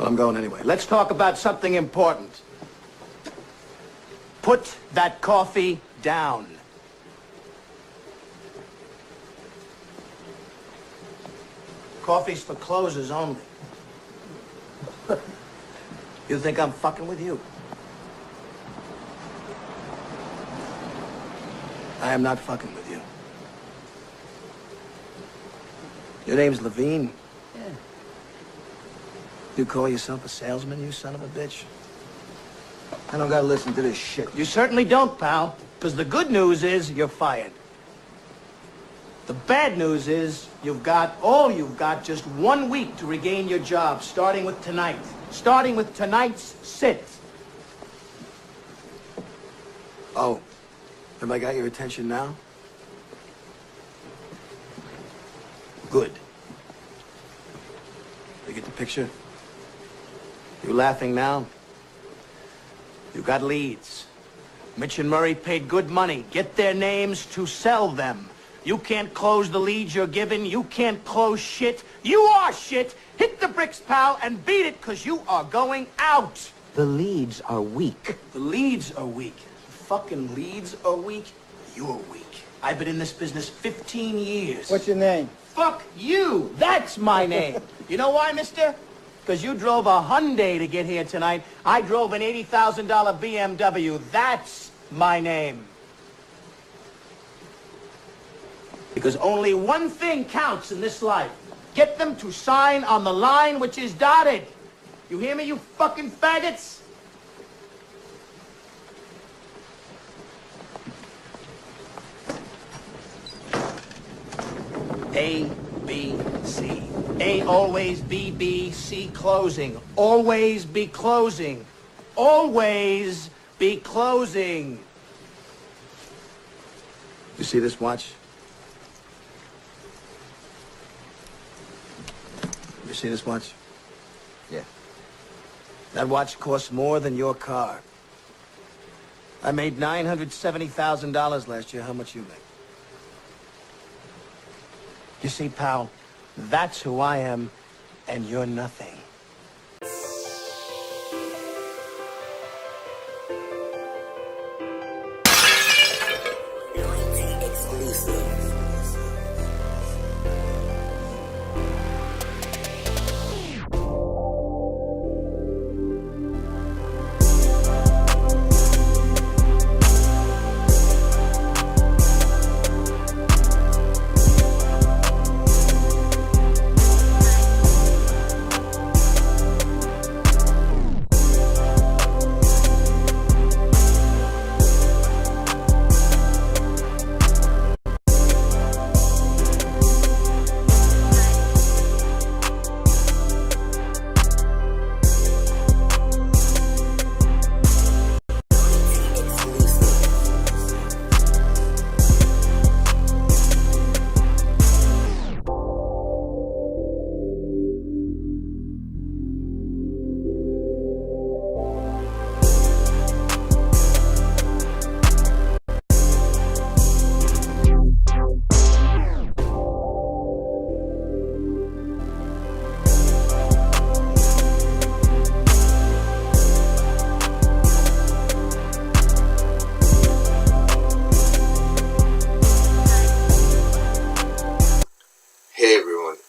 Well, I'm going anyway. Let's talk about something important. Put that coffee down. Coffee's for closers only. You think I'm fucking with you? I am not fucking with you. Your name's Levine? Yeah. You call yourself a salesman, you son of a bitch? I don't gotta listen to this shit. You certainly don't, pal. Because the good news is you're fired. The bad news is you've got just 1 week to regain your job, starting with tonight. Starting with tonight's sit. Oh, have I got your attention now? Good. You get the picture? You laughing now? You got leads. Mitch and Murray paid good money. Get their names to sell them. You can't close the leads you're given. You can't close shit. You are shit. Hit the bricks, pal, and beat it, because you are going out. The leads are weak. The leads are weak. The fucking leads are weak. You're weak. I've been in this business 15 years. What's your name? Fuck you. That's my name. You know why, mister? Because you drove a Hyundai to get here tonight. I drove an $80,000 BMW. That's my name. Because only one thing counts in this life. Get them to sign on the line which is dotted. You hear me, you fucking faggots? A, B, C. A, always, B, B, C, closing. Always be closing. Always be closing. You see this watch? You see this watch? Yeah. That watch costs more than your car. I made $970,000 last year. How much you make? You see, pal, that's who I am, and you're nothing.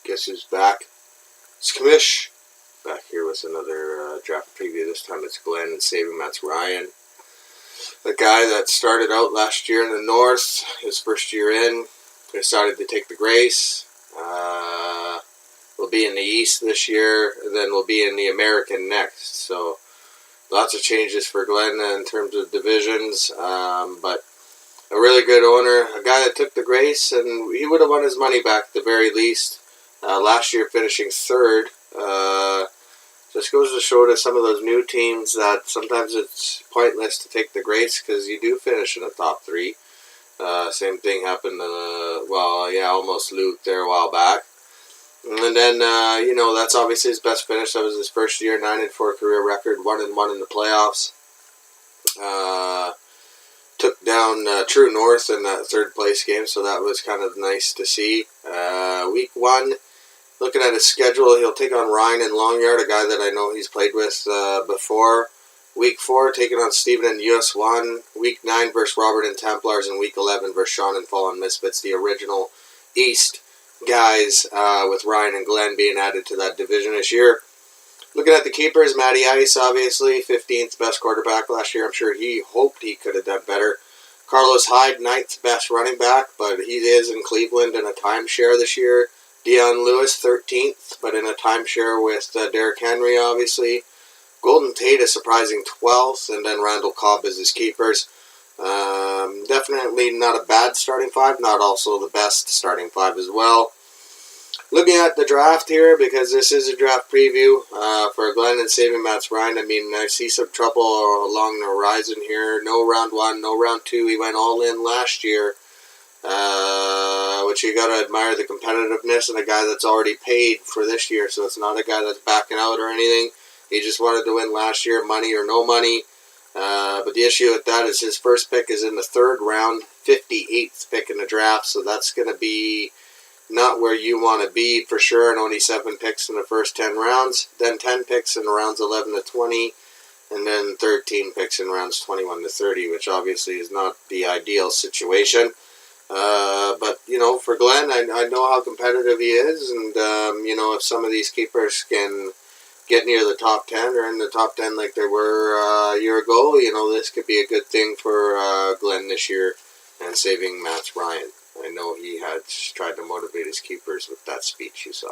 Guess who's back? It's Kamish, back here with another draft preview. This time it's Glenn and saving Matt's Ryan. The guy that started out last year in the North, his first year in, decided to take the Grace. We'll be in the East this year, and then we'll be in the American next. So lots of changes for Glenn in terms of divisions, but a really good owner, a guy that took the Grace, and he would have won his money back at the very least. Last year finishing third. Just goes to show to some of those new teams that sometimes it's pointless to take the Grace because you do finish in the top three. Same thing happened, almost Luke there a while back. And then, that's obviously his best finish. That was his first year, 9-4 career record, 1-1 in the playoffs. Took down True North in that third place game, so that was kind of nice to see. Week one, Looking at his schedule, he'll take on Ryan in Longyard, a guy that I know he's played with before. Week 4, taking on Steven in US1. Week 9 versus Robert and Templars, and Week 11 versus Sean and Fallen Misfits, the original East guys, with Ryan and Glenn being added to that division this year. Looking at the keepers, Matty Ice, obviously, 15th best quarterback last year. I'm sure he hoped he could have done better. Carlos Hyde, 9th best running back, but he is in Cleveland in a timeshare this year. Dion Lewis, 13th, but in a timeshare with Derrick Henry, obviously. Golden Tate is surprising 12th, and then Randall Cobb is his keepers. Definitely not a bad starting 5, not also the best starting 5 as well. Looking at the draft here, because this is a draft preview for Glenn and Saving Mats Ryan. I mean, I see some trouble along the horizon here. No round 1, no round 2. He went all in last year, which you got to admire the competitiveness and a guy that's already paid for this year. So it's not a guy that's backing out or anything. He just wanted to win last year, money or no money. But the issue with that is his first pick is in the 3rd round, 58th pick in the draft. So that's going to be not where you want to be for sure, and only 7 picks in the first 10 rounds, then 10 picks in rounds 11 to 20, and then 13 picks in rounds 21 to 30, which obviously is not the ideal situation. But, you know, for Glenn, I know how competitive he is, and, you know, if some of these keepers can get near the top 10 or in the top 10 like they were a year ago, you know, this could be a good thing for Glenn this year and Saving Mats Ryan. I know he had tried to motivate his keepers with that speech you saw.